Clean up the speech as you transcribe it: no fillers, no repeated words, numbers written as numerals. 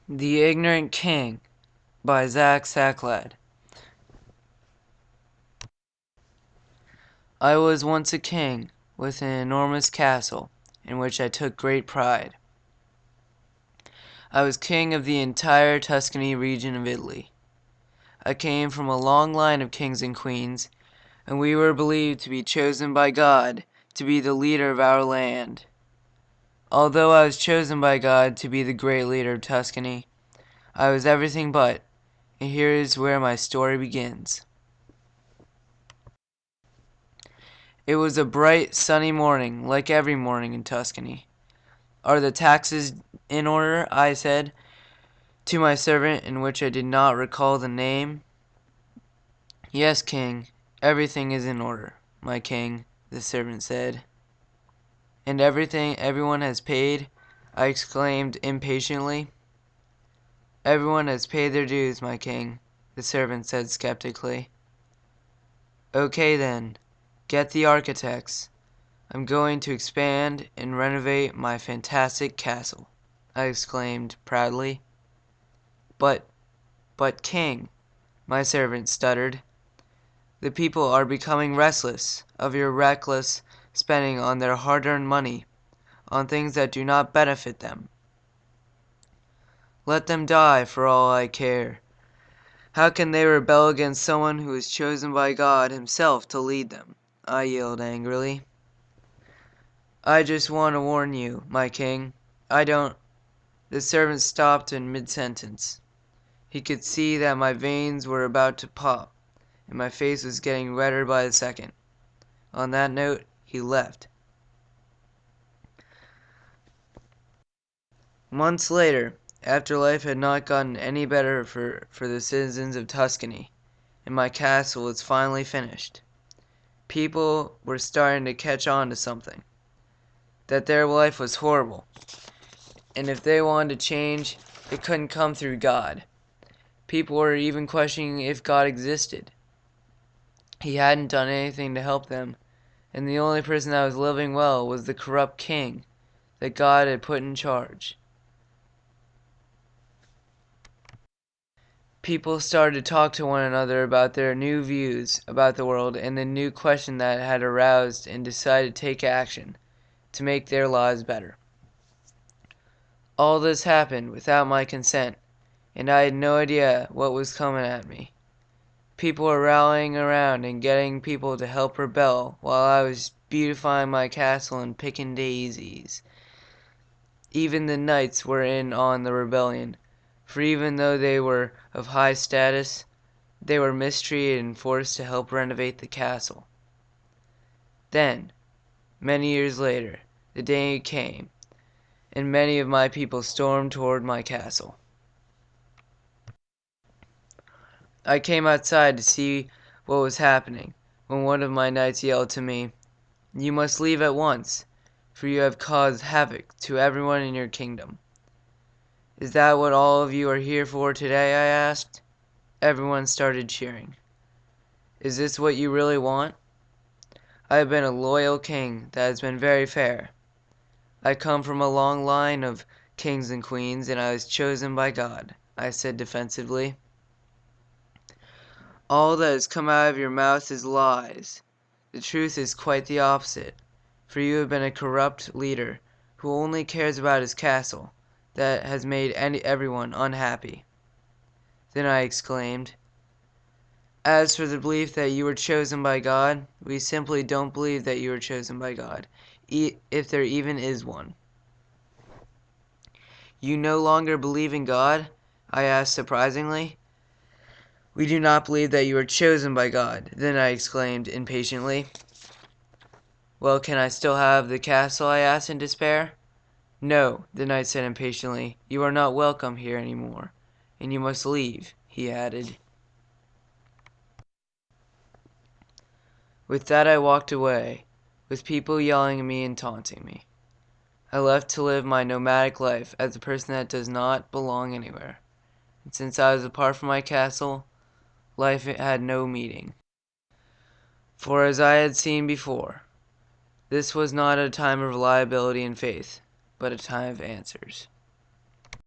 The Ignorant King by Zach Sacklad. I was once a king with an enormous castle in which I took great pride. I was king of the entire Tuscany region of Italy. I came from a long line of kings and queens, and we were believed to be chosen by God to be the leader of our land. Although I was chosen by God to be the great leader of Tuscany, I was everything but, and here is where my story begins. It was a bright, sunny morning, like every morning in Tuscany. "Are the taxes in order?" I said to my servant, in which I did not recall the name. "Yes, king, everything is in order, my king," the servant said. "And everyone has paid?" I exclaimed impatiently. "Everyone has paid their dues, my king," the servant said skeptically. "Okay then, get the architects. I'm going to expand and renovate my fantastic castle," I exclaimed proudly. But king," my servant stuttered, "the people are becoming restless of your reckless spending on their hard-earned money on things that do not benefit them." "Let them die for all I care. How can they rebel against someone who is chosen by God himself to lead them?" I yelled angrily. "I just want to warn you, my king. I don't—" The servant stopped in mid-sentence. He could see that my veins were about to pop, and my face was getting redder by the second. On that note, he left. Months later, after life had not gotten any better for the citizens of Tuscany, and my castle was finally finished, people were starting to catch on to something. That their life was horrible, and if they wanted to change, it couldn't come through God. People were even questioning if God existed. He hadn't done anything to help them, and the only person that was living well was the corrupt king that God had put in charge. People started to talk to one another about their new views about the world and the new question that had aroused, and decided to take action to make their lives better. All this happened without my consent, and I had no idea what was coming at me. People were rallying around and getting people to help rebel while I was beautifying my castle and picking daisies. Even the knights were in on the rebellion, for even though they were of high status, they were mistreated and forced to help renovate the castle. Then, many years later, the day came, and many of my people stormed toward my castle. I came outside to see what was happening, when one of my knights yelled to me, "You must leave at once, for you have caused havoc to everyone in your kingdom." "Is that what all of you are here for today?" I asked. Everyone started cheering. "Is this what you really want?" "I have been a loyal king that has been very fair. I come from a long line of kings and queens, and I was chosen by God," I said defensively. "All that has come out of your mouth is lies. The truth is quite the opposite, for you have been a corrupt leader who only cares about his castle, that has made everyone unhappy." Then I exclaimed, "As for the belief that you were chosen by God, we simply don't believe that you were chosen by God, if there even is one." "You no longer believe in God?" I asked surprisingly. "We do not believe that you were chosen by God," then I exclaimed impatiently. "Well, can I still have the castle?" I asked in despair. "No," the knight said impatiently. "You are not welcome here any more, and you must leave," he added. With that I walked away, with people yelling at me and taunting me. I left to live my nomadic life as a person that does not belong anywhere, and since I was apart from my castle, life had no meaning. For as I had seen before, this was not a time of reliability and faith, but a time of answers.